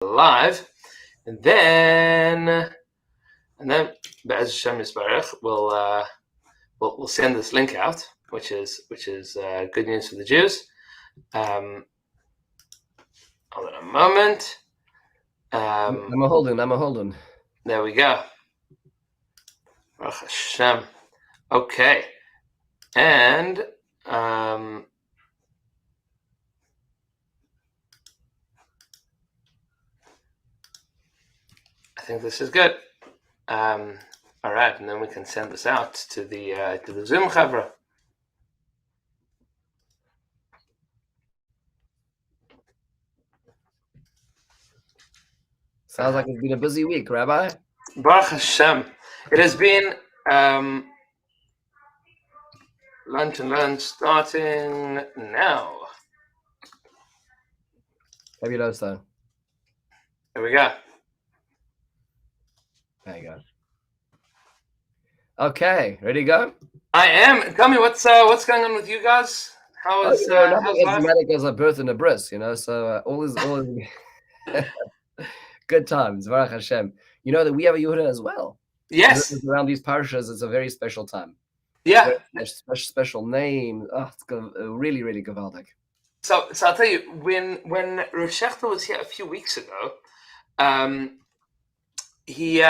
live, and then Be'ez Hashem Yisbarach we'll send this link out, which is good news for the Jews. Hold on a moment. I'm a holding. There we go. Baruch Hashem. Okay, and I think this is good. All right, and then we can send this out to the Zoom Chavra. Sounds like it's been a busy week, Rabbi. Baruch Hashem. It has been lunch and learn starting now. Fabuloso. There we go. There you go. Okay, ready to go? I am. Tell me what's going on with you guys? How's nothing as dramatic as a birth and a bris, so all is good times, Baruch Hashem. You know that we have a Yehuda as well. Yes. Around these parashas, it's a very special time. Yeah. A special name. Oh, it's really, really gewaldig. So I'll tell you, when Rav Shechter was here a few weeks ago, we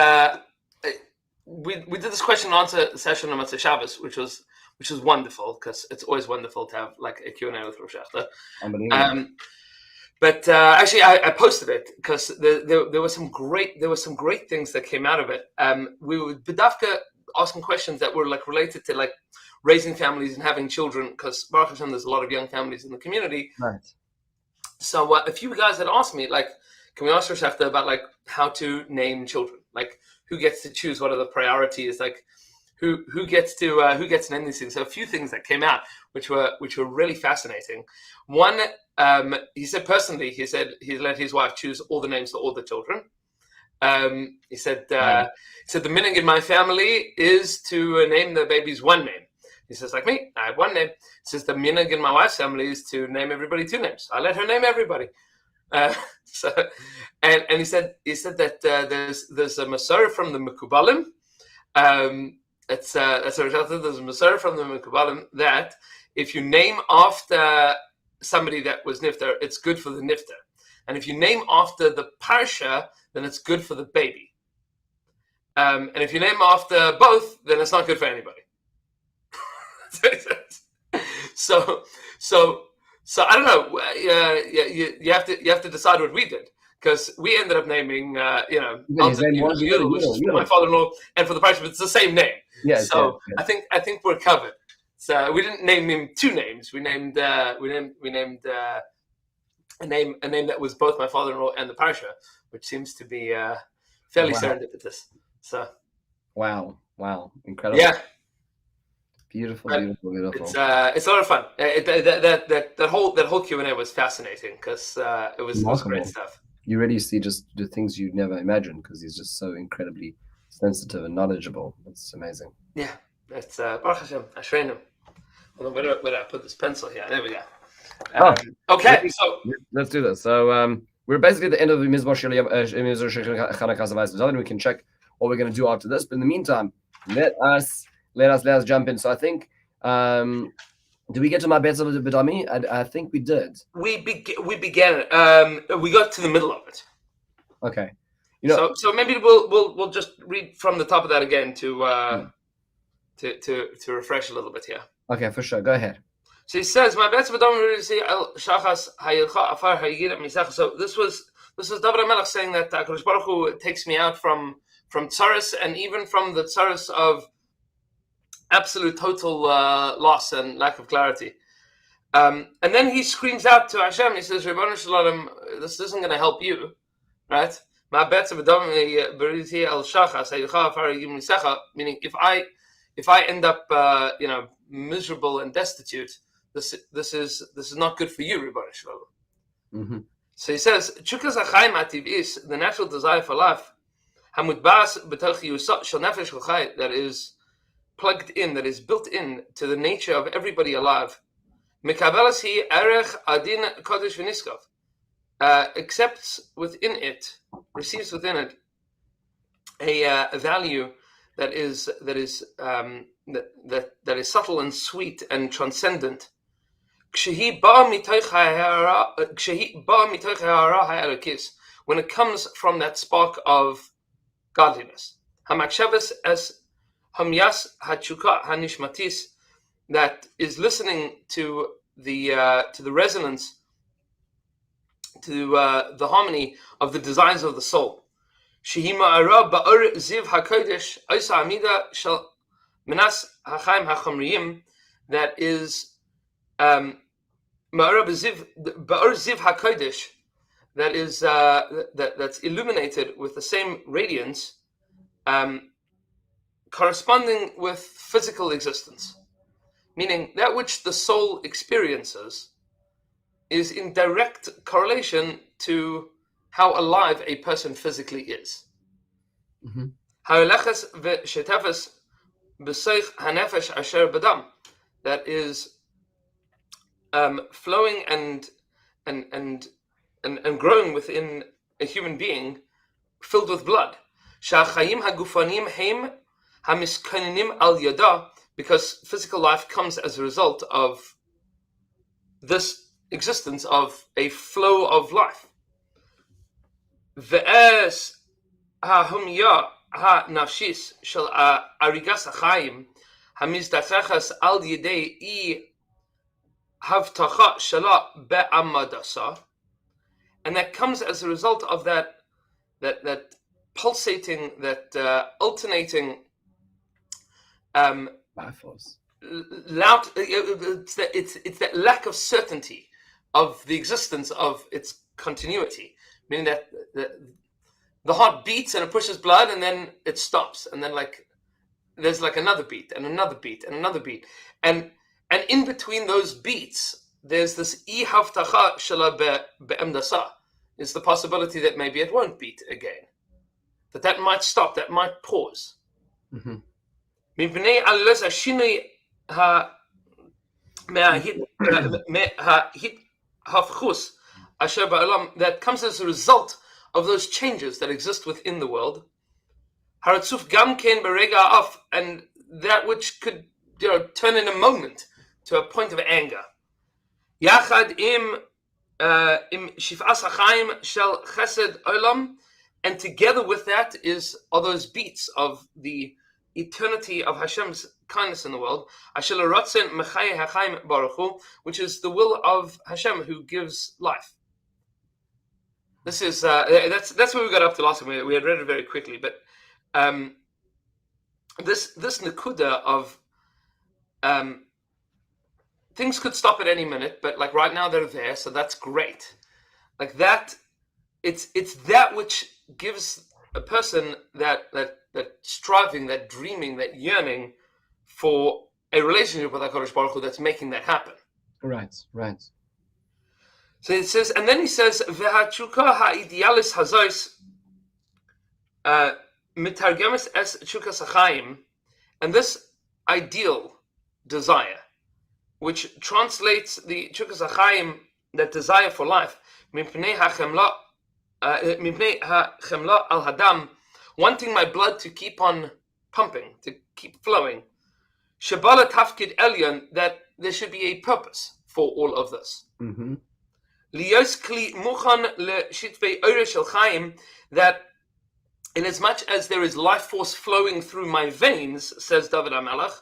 did this question and answer session on Motzei Shabbos, which was wonderful, because it's always wonderful to have like a Q&A with Rav Shechter. Unbelievable. But actually, I posted it because there were some great things that came out of it. We were B'davka asking questions that were like related to like raising families and having children, because Baruch Hashem, there's a lot of young families in the community. Right. So a few guys had asked me, like, can we ask Rav Shechter about like how to name children, like who gets to choose, what are the priorities, like who gets to name these things. So a few things that came out which were really fascinating. One, he said personally, he let his wife choose all the names for all the children. He said the minhag in my family is to name the babies one name. He says, like me, I have one name. He says the minhag in my wife's family is to name everybody two names. I let her name everybody. And he said that there's a Masorah from the Mekubalim. There's a Masorah from the Mekubalim that if you name after somebody that was nifter, it's good for the nifter, and if you name after the parsha, then it's good for the baby. And if you name after both, then it's not good for anybody. So I don't know. You have to decide what we did, because we ended up naming my father-in-law, and for the parsha, it's the same name. Yeah. So yeah. I think we're covered. So we didn't name him two names. We named a name that was both my father-in-law and the parsha, which seems to be fairly serendipitous. So wow, incredible. Yeah, beautiful. It's a lot of fun. That whole Q&A was fascinating, because it was great stuff. You really see just the things you'd never imagined, because he's just so incredibly sensitive and knowledgeable. It's amazing. Yeah, that's Baruch Hashem. Ashreinu. Hold on, where do I put this pencil here? There we go. Okay, so let's do this. So we're basically at the end of the Mizmor Chanukah. We can check what we're going to do after this. But in the meantime, let us jump in. So I think, did we get to my Be'ez B'dami? I think we did. We began it. We got to the middle of it. Okay. So maybe we'll just read from the top of that again to refresh a little bit here. Okay, for sure. Go ahead. So he says, "My Be'ez B'dami el shachas hayilcha afar hayigid misach." So this was David HaMelech saying that HaKadosh Baruch Hu takes me out from tsaros, and even from the tsaros of absolute total loss and lack of clarity. And then he screams out to Hashem. He says, "Ribono shel Olam, this isn't going to help you, right? My Be'ez B'dami beriti el shachas hayilcha afar hayigid misach." Meaning, if I end up miserable and destitute, this is not good for you, Ribono shel Olam. Mm-hmm. So he says, "Chukas ha'chaim ha'tiv'is," the natural desire for life, hamutbas b'toch yusot shel nefesh shel chai, that is plugged in, that is built in to the nature of everybody alive. Mekabelas hi erech adin kodesh v'niskav. accepts within it, receives within it a value that is subtle and sweet and transcendent. When it comes from that spark of godliness, that is listening to the resonance, to the harmony of the desires of the soul. That is that is that's illuminated with the same radiance, corresponding with physical existence, meaning that which the soul experiences is in direct correlation to how alive a person physically is. That is flowing and growing within a human being filled with blood. Because physical life comes as a result of this existence of a flow of life. Ve'es ha'humya ha'nafshis shel arigas ha'chaim hamizdachachas al yedei I havtacha shala be'amadasa, and that comes as a result of that pulsating, that alternating loud. It's that lack of certainty of the existence of its continuity, meaning that the heart beats and it pushes blood and then it stops, and then there's another beat and another beat and another beat, and in between those beats there's this I havtacha shala be'emdasa, is the possibility that maybe it won't beat again, that might stop, that might pause. That comes as a result of those changes that exist within the world, and that which could turn in a moment to a point of anger. And together with that are those beats of the eternity of Hashem's kindness in the world, which is the will of Hashem who gives life. This is that's where we got up to last time. We had read it very quickly, but this nakuda of things could stop at any minute, but right now they're there, so that's great. That, it's that which gives a person that striving, that dreaming, that yearning for a relationship with HaKadosh Baruch Hu that's making that happen. Right. So it says, and then he says, "V'hachuka haidealis hazois mitargemes es chukas hachaim," and this ideal desire, which translates the chukas hachaim, that desire for life, mipnei hachemla al hadam, wanting my blood to keep on pumping, to keep flowing. Shabala tafkid elyon, that there should be a purpose for all of this. Liyos kli muchan le'shitvei oire shel chaim, that in as much as there is life force flowing through my veins, says David HaMelech,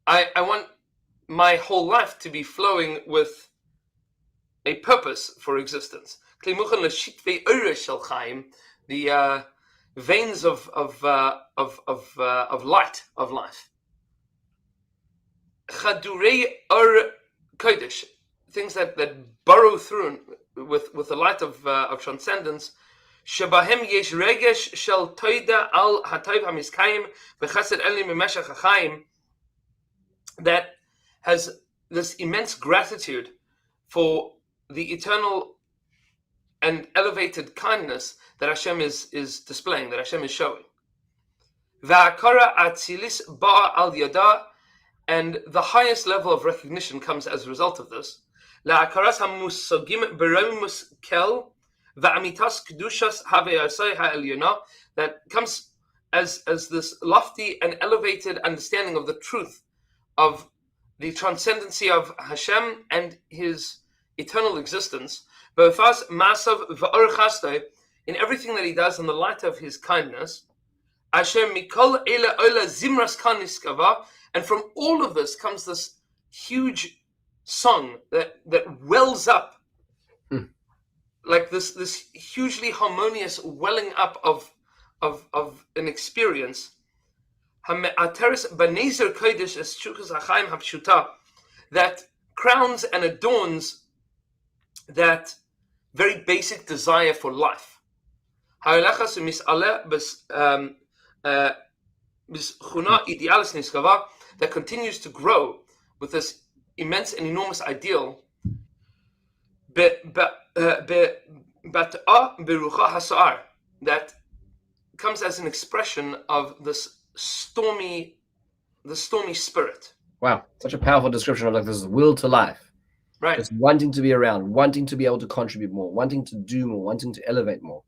I want my whole life to be flowing with a purpose for existence. Kli muchan le'shitvei oire shel chaim, the veins of light, of life. Chadurei or kodesh, things that burrow through with the light of transcendence. Shebahem yesh regesh shel toida al hatayv hamiskayim v'chesed eli mimeshach hachaim, that has this immense gratitude for the eternal and elevated kindness that Hashem is displaying, that Hashem is showing. V'akara atzilis ba'a al yada, and the highest level of recognition comes as a result of this. להכרת המושגים ברמי מושכל ואמיתת קדושת הוויעשי העליונה, that comes as this lofty and elevated understanding of the truth of the transcendency of Hashem and His eternal existence, in everything that He does in the light of His kindness, and from all of this comes this huge song that wells up, like this hugely harmonious welling up of an experience. That crowns and adorns that very basic desire for life. That continues to grow with this immense and enormous ideal. That comes as an expression of this stormy spirit. Wow, such a powerful description of like this will to life. Right. Just wanting to be around, wanting to be able to contribute more, wanting to do more, wanting to elevate more.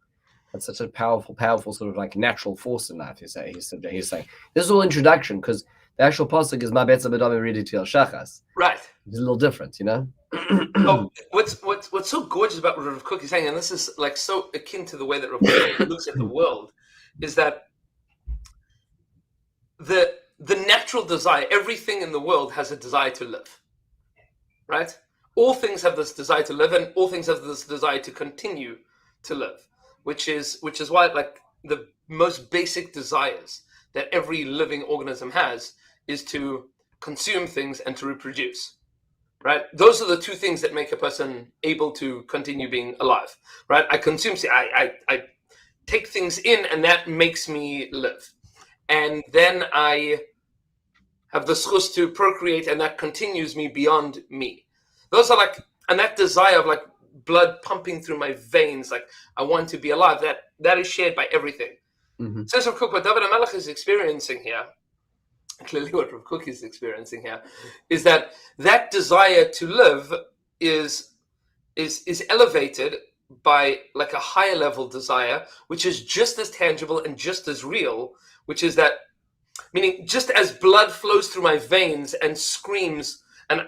That's such a powerful sort of like natural force in life. He's saying this is all introduction, because the actual pasuk is Ma Betza B'Dami Ready Til Shachas. Right. It's a little different, you know. Oh, what's so gorgeous about what Rav Kook is saying, and this is like so akin to the way that Rav Kook looks at the world, is that the natural desire, everything in the world has a desire to live, right? All things have this desire to live, and all things have this desire to continue to live, which is why, like, the most basic desires that every living organism has is to consume things and to reproduce, right? Those are the two things that make a person able to continue being alive, right? I consume, I take things in, and that makes me live. And then I have the schus to procreate, and that continues me beyond me. Those are like, and that desire of like blood pumping through my veins, like I want to be alive, that is shared by everything. Says Rav Kook, what David HaMelech is experiencing here, clearly what Rav Kook is experiencing here, is that desire to live is elevated by like a higher level desire, which is just as tangible and just as real, which is that, meaning just as blood flows through my veins and screams, and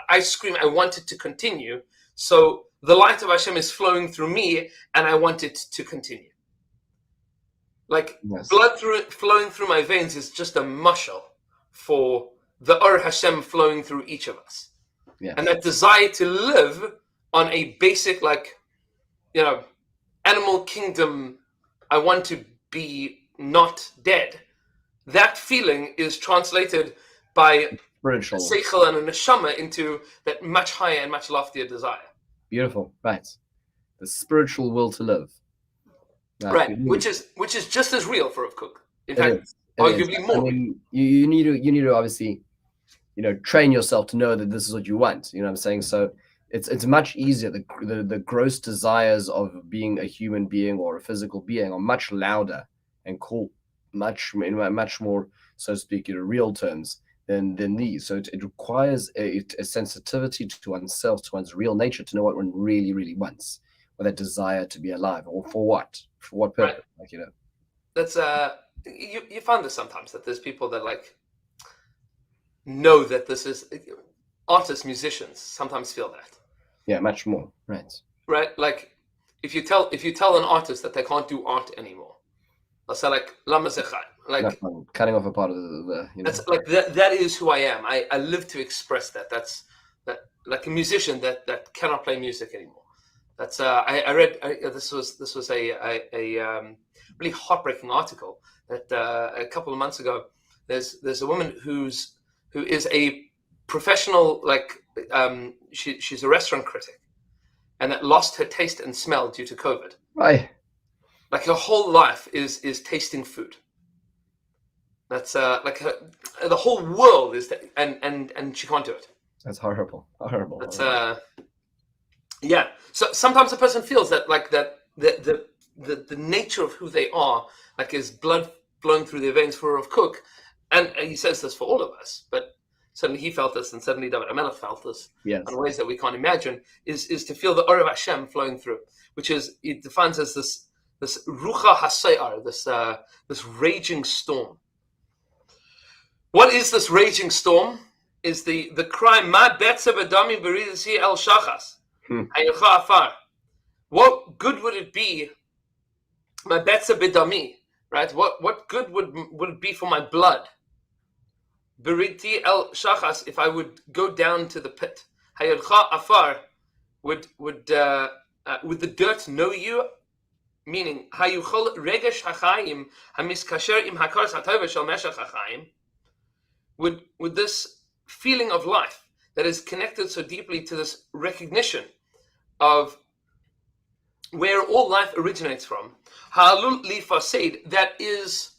I scream, I want it to continue, so the light of Hashem is flowing through me, and I want it to continue. Like, yes. Blood flowing through my veins is just a mashal for the Or Hashem flowing through each of us. Yes. And that desire to live on a basic, like, you know, animal kingdom, I want to be not dead. That feeling is translated by spiritual seichel and a neshama into that much higher and much loftier desire. Beautiful, right? The spiritual will to live, right? Which is just as real for Rav Kook. In fact, arguably more. I mean, you need to obviously, you know, train yourself to know that this is what you want. You know what I'm saying? So it's much easier. The gross desires of being a human being or a physical being are much louder and call much more, so to speak, in real terms than these. So it requires a sensitivity to oneself, to one's real nature, to know what one really, really wants, or that desire to be alive, or for what purpose, right. Like, you know. That's you find this sometimes, that there's people that like know that this is, artists, musicians sometimes feel that. Yeah, much more, right? Right, like if you tell an artist that they can't do art anymore, they'll say like lama zechai, like cutting off a part of the you know. That's like that is who I am. I live to express that. That's that, like a musician that cannot play music anymore. That's I read this was a really heartbreaking article that a couple of months ago. There's a woman who is a professional, like she's a restaurant critic, and that lost her taste and smell due to COVID. Right. Like her whole life is tasting food. That's like the whole world is, and she can't do it. That's horrible. That's yeah. So sometimes a person feels that, like that the nature of who they are, like, is blood flowing through their veins for Rav Kook, and he says this for all of us. But suddenly he felt this, and suddenly David HaMelech felt this Yes. in ways that we can't imagine, is to feel the Or of Hashem flowing through, which is, it defines as this Rucha HaSayar, this raging storm. What is this raging storm? Is the cry, Ma betze b'dami b'ridasi el shachas, hayucha afar. What good would it be, Ma betze b'dami, right? What good would it be for my blood? B'ridti el shachas, if I would go down to the pit. Hayucha afar, would the dirt know you? Meaning, hayuchol regesh hachayim hamiskasher im hakars hatova shel meshach hachayim. Would this feeling of life that is connected so deeply to this recognition of where all life originates from, ha'alul lifasid, that is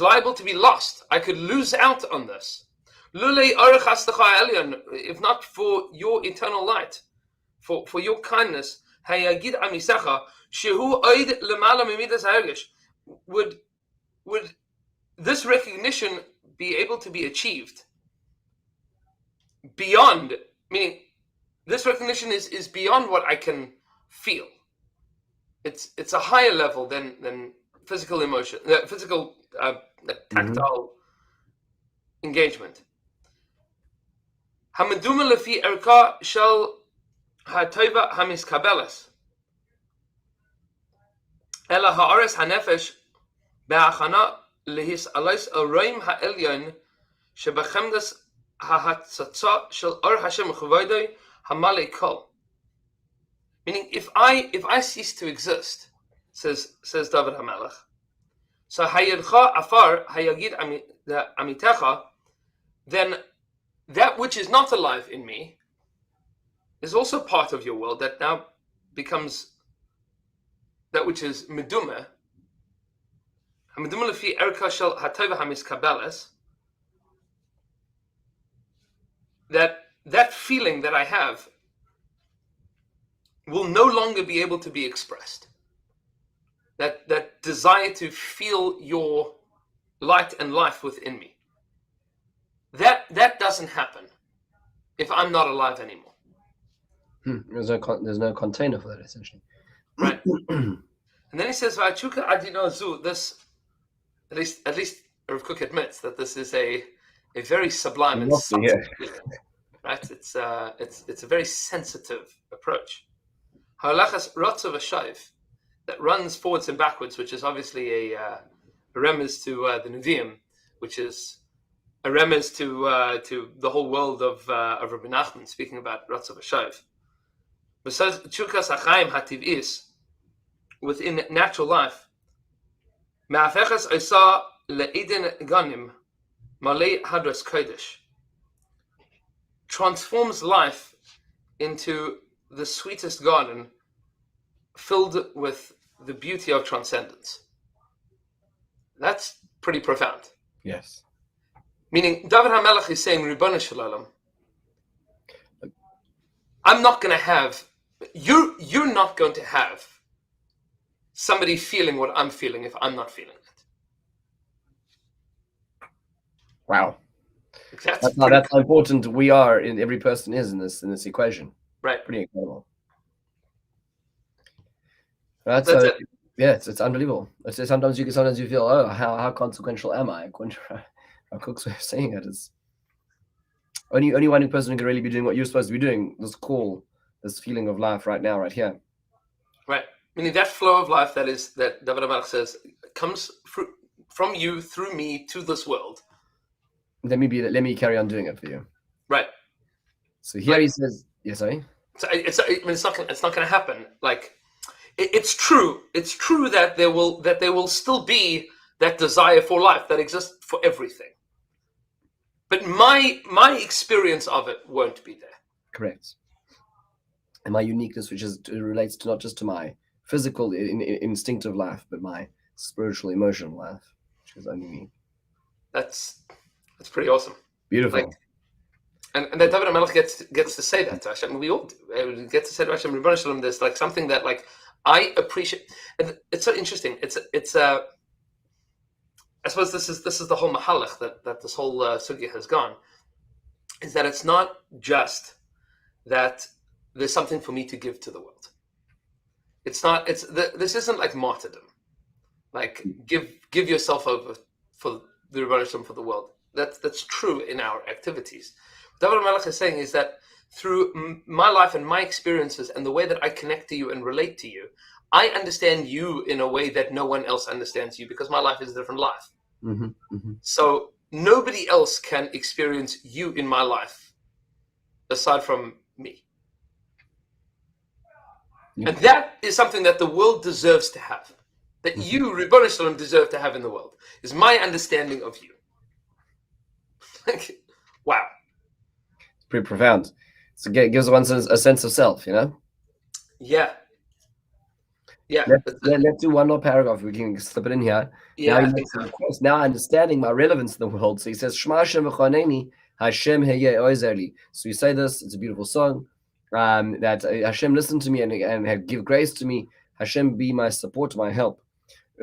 liable to be lost. I could lose out on this. Lulei arech hastacha elyon, if not for your eternal light, for your kindness. Hayagid amisecha shehu oid lemala mimidas haregesh. Would this recognition be able to be achieved beyond, meaning this recognition is beyond what I can feel. It's a higher level than physical emotion, physical tactile engagement. Hameduma lefi erka shel hatova hamiskabelas ela haares hanefesh be'achana lehis alais aroim ha'elyon shebachemdas hahatzatza shel or Hashem chavoday hamalei kol. Meaning, if I cease to exist, says David HaMelech, so hayadcha afar hayagid amitecha, then that which is not alive in me is also part of your world that now becomes that which is medume. Medume lefi erka shel hatova hamiskabeles. That feeling that I have will no longer be able to be expressed. That desire to feel your light and life within me. That doesn't happen if I'm not alive anymore. There's no container for that, essentially. Right. And then he says, "Va'achuka adino zu." This, at least Rav Kook admits that this is a very sublime and subtle feeling. Right? It's a very sensitive approach. Halachas rotzav v'shayv, that runs forwards and backwards, which is obviously a remez to the Nevi'im, which is a remez to the whole world of Rabbi Nachman, speaking about rotzav v'shayv. Besides chukas hachayim hativ'is, within natural life, me'afechas osa le'eden ganim malei hadras kodesh, transforms life into the sweetest garden filled with the beauty of transcendence. That's pretty profound. Yes. Meaning, David HaMelech is saying, Ribbon Shalom, I'm not going to have, you're not going to have somebody feeling what I'm feeling if I'm not feeling it. Wow. That's how important we are, in every person is in this equation. Right. Pretty incredible. That's it. Yeah, it's unbelievable. Sometimes you feel, oh, how consequential am I? Rav Kook's way of saying it is only one person who can really be doing what you're supposed to be doing. This call, this feeling of life right now, right here. Right. Meaning that flow of life that David HaMelech says comes from you through me to this world. Let me carry on doing it for you. Right. So here he says, yes, sorry. So it's not going to happen. Like, it's true. It's true that there will still be that desire for life that exists for everything. But my experience of it won't be there. Correct. And my uniqueness, which relates to not just to my physical, instinctive life, but my spiritual, emotional life, which is only me. That's pretty awesome. Beautiful. Like, and that David HaMelech gets to say that to Hashem. We all get to say to Hashem, Ribbon Shalom, there's like something that like I appreciate. And it's so interesting. It's I suppose this is the whole mahalach that this whole sugya has gone. is that it's not just that there's something for me to give to the world. It's not. This isn't like martyrdom. Like give yourself over for the Rebbeinu for the world. That's true in our activities. David Melech is saying is that through my life and my experiences and the way that I connect to you and relate to you, I understand you in a way that no one else understands you because my life is a different life. Mm-hmm, mm-hmm. So nobody else can experience you in my life aside from me. Yep. And that is something that the world deserves to have. That you, Ribbon Shalom, deserve to have in the world, is my understanding of you. Wow. It's pretty profound. So it gives one a sense of self, you know? Yeah. Yeah. Let's do one more paragraph. We can slip it in here. Yeah, now, I think so. Now understanding my relevance in the world. So he says, Shema Hashem v'choneni, Hashem heye ozerli. So you say this, it's a beautiful song, that Hashem listen to me and give grace to me. Hashem be my support, my help.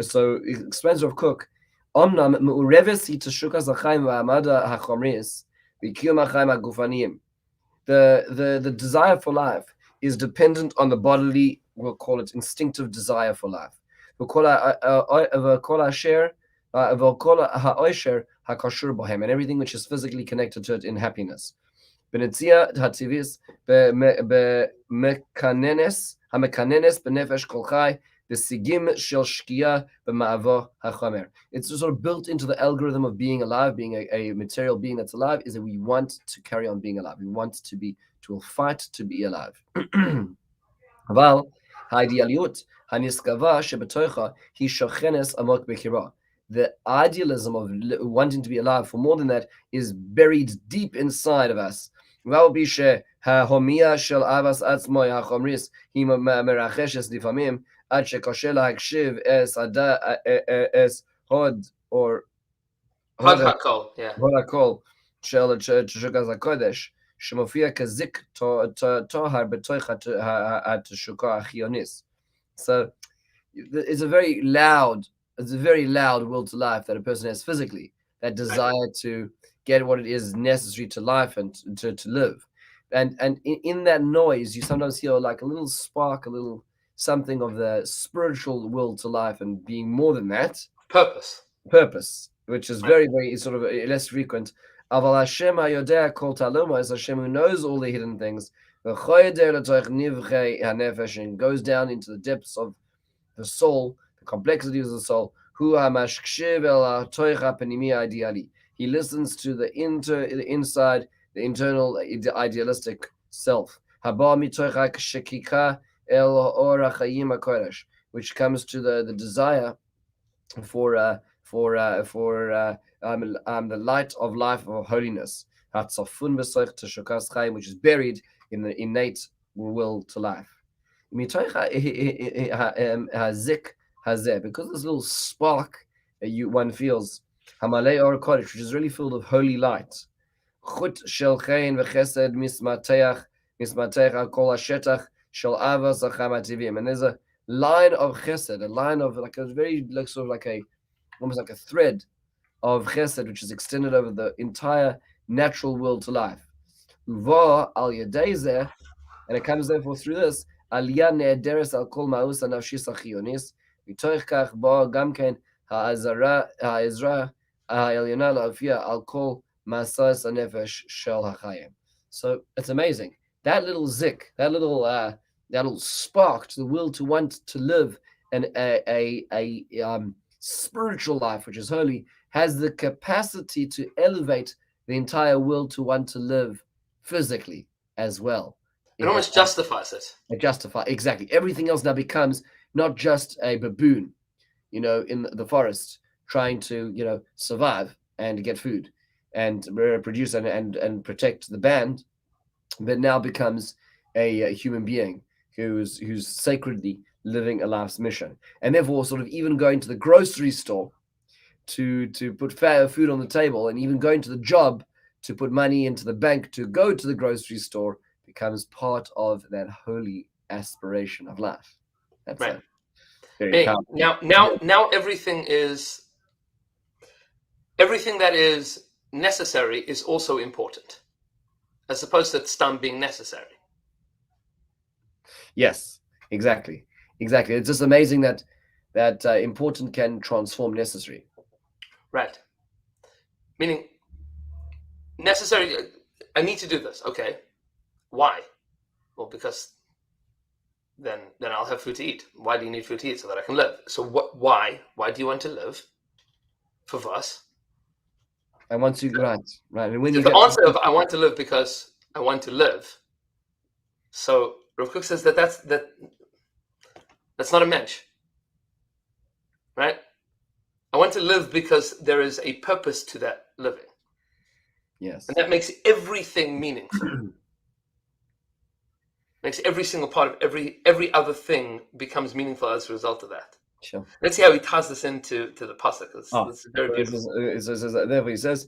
So it explains Rav Kook, Omnam me'ureves hi teshukas ha'chaim v'amada ha'chomris v'kiyum ha'chaim ha'gufaniyim. The desire for life is dependent on the bodily, we'll call it instinctive desire for life. And everything which is physically connected to it in happiness. It's sort of built into the algorithm of being alive, being a material being that's alive, is that we want to carry on being alive. We want to fight to be alive. אבל האידיאליות הנשגבה שבתוכה היא שוכנת עמוק בקירה. The idealism of wanting to be alive for more than that is buried deep inside of us. ועל פי שההומיה של אהבת עצמו החומרית היא מרחשת לפעמים עד שקשה להקשיב אס הוד הקול של שוקת הקודש, שמופיע כזיק טוהר בתוך התשוקה החיונית. So it's a very loud will to life that a person has physically, that desire to get what it is necessary to life and to live. And in that noise, you sometimes hear like a little spark, a little something of the spiritual will to life and being more than that. Purpose, which is very, very sort of less frequent. Aval Hashem hayodea kol taluma is Hashem who knows all the hidden things. And goes down into the depths of the soul, the complexity of the soul. He listens to the inside, the internal idealistic self, which comes to the desire for the light of life of holiness, which is buried in the innate will to life. Because this little spark that one feels, which is really filled of holy light, and there's a line of chesed, a line of like a very like sort of like a almost like a thread of chesed which is extended over the entire natural will to life. Uva al yedei, and it comes therefore through this aliyah ne'ederes al kol ma'us hanafshis hachionis mitoch kach ba gam ken ha'ezra ha'elyona la'afia al kol masas hanefesh shel hachayim. So it's amazing, that little zik, that little spark to the will to want to live and a spiritual life which is holy has the capacity to elevate the entire will to want to live physically as well. It almost justifies it. It justifies, exactly. Everything else now becomes not just a baboon, in the forest trying to, survive and get food and reproduce and protect the band, but now becomes a human being who's sacredly living a life's mission. And therefore sort of even going to the grocery store to put food on the table, and even going to the job to put money into the bank to go to the grocery store becomes part of that holy aspiration of life. That's right. Very powerful. Now everything that is necessary is also important. as opposed to stam being necessary. Yes, exactly. It's just amazing that important can transform necessary. Right. Meaning, necessary, I need to do this. Okay. Why? Well, because then I'll have food to eat. Why do you need food to eat? So that I can live. So why? Why do you want to live? For us. And once you right. And when the you get answer of I want to live because I want to live. So Rav Kook says that's not a mensch. Right? I want to live because there is a purpose to that living. Yes. And that makes everything meaningful. Makes every single part of every other thing becomes meaningful as a result of that. Sure. Let's see how he ties this into the pasuk. This is very beautiful. Therefore, he says,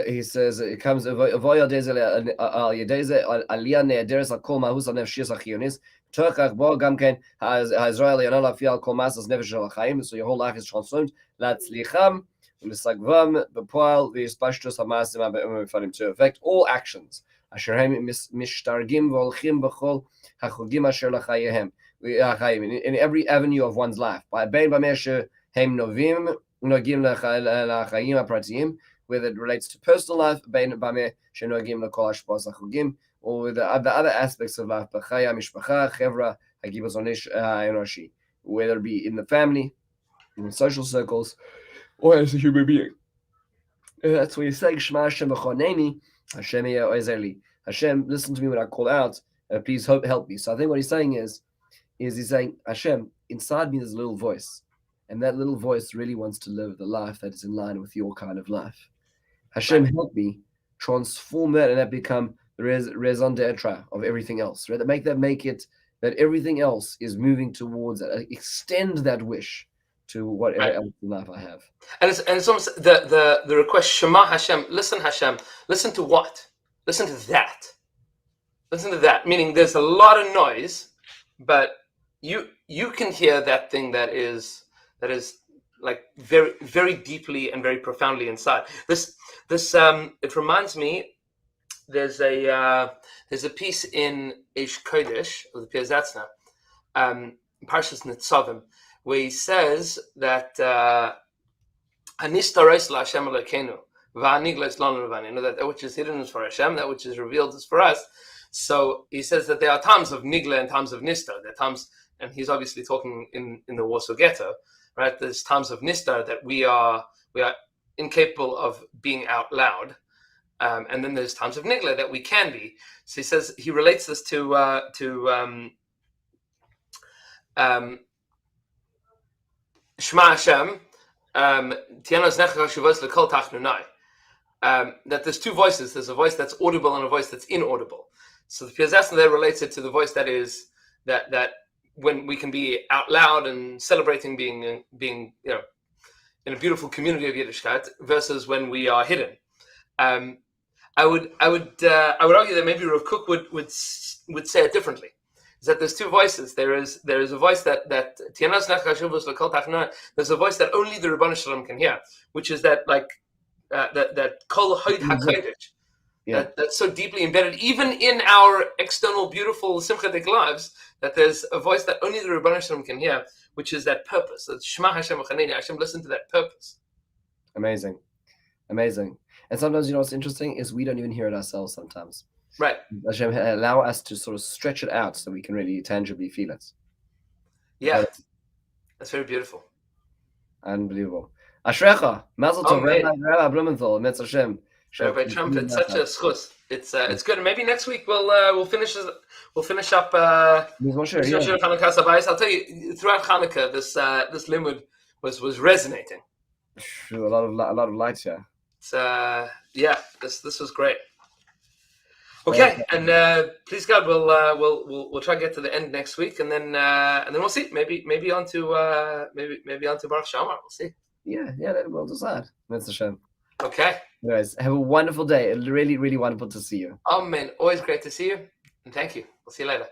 he says, it comes avoya dezel al yedeze aliyah ne'ederes al kol mahus al nefshis achionis. Turkach bo gam ken ha'Israeli anala fi al kol masas nefesh shel chaim. So your whole life is transformed. Latzlicham u'lisagvam b'poal v'yispashtus ha'masim ha'be'umifanim, to affect all actions. Asher hem mishtargim v'olchim b'chol hachugim asher lachayehem. In every avenue of one's life. By bein b'mesher hem novim. Whether it relates to personal life, or with the other aspects of life, whether it be in the family, in social circles, or as a human being. That's what he's saying. Shema Hashem b'choneni, Hashem yeh. Hashem, listen to me when I call out. Please help me. So I think what he's saying is he's saying, Hashem, inside me there's a little voice. And that little voice really wants to live the life that is in line with your kind of life. Hashem, help me transform that, and that become the raison d'etre of everything else. Right? Make it that everything else is moving towards that. Extend that wish to whatever else in life I have. And it's almost the request, Shema Hashem, listen to what? Listen to that. Listen to that. Meaning there's a lot of noise, but you can hear that thing that is like very, very deeply and very profoundly inside. This it reminds me. There's a piece in Eish Kodesh of the Piazatzna, Parshas Nitzavim, where he says that Anistaros LaHashem Elokeinu v'aniglas lanu v'aninu, that which is hidden is for Hashem, that which is revealed is for us. So he says that there are times of nigla and times of nistar. There are times, and he's obviously talking in the Warsaw Ghetto. Right, there's times of nistar that we are incapable of being out loud, and then there's times of nigla that we can be. So he says he relates this to Shema Hashem, that there's two voices. There's a voice that's audible and a voice that's inaudible. So the Piazatzna there relates it to the voice that is that. When we can be out loud and celebrating being in a beautiful community of Yiddishkeit versus when we are hidden. I would argue that maybe Rav Kook would say it differently. Is that there's two voices. There is a voice that there's a voice that only the Rebbeinu Shalom can hear, which is that that kol hoid hakodesh. Yeah. That's so deeply embedded, even in our external, beautiful Simchadik lives, that there's a voice that only the Rebbeinu Shalom can hear, which is that purpose. That Shema Hashem V'chaneni, Hashem, listen to that purpose. Amazing. And sometimes, what's interesting is we don't even hear it ourselves sometimes. Right. Hashem allow us to sort of stretch it out so we can really tangibly feel it. Yeah. That's very beautiful. Unbelievable. Ashrecha, Mazel Tov, Rabbi Blumenthal, Metz Hashem. Rabbi Trump, it's such a schus. It's good. And maybe next week we'll finish up. I'll tell you, throughout Hanukkah, this limud was resonating. A lot of lights, yeah. This was great. Okay, and please God, we'll try to get to the end next week, and then we'll see. Maybe onto Baruch Shamar. We'll see. Yeah, we'll decide. That's a shame. Okay. Guys, have a wonderful day. Really, really wonderful to see you. Amen. Always great to see you, and thank you. We'll see you later.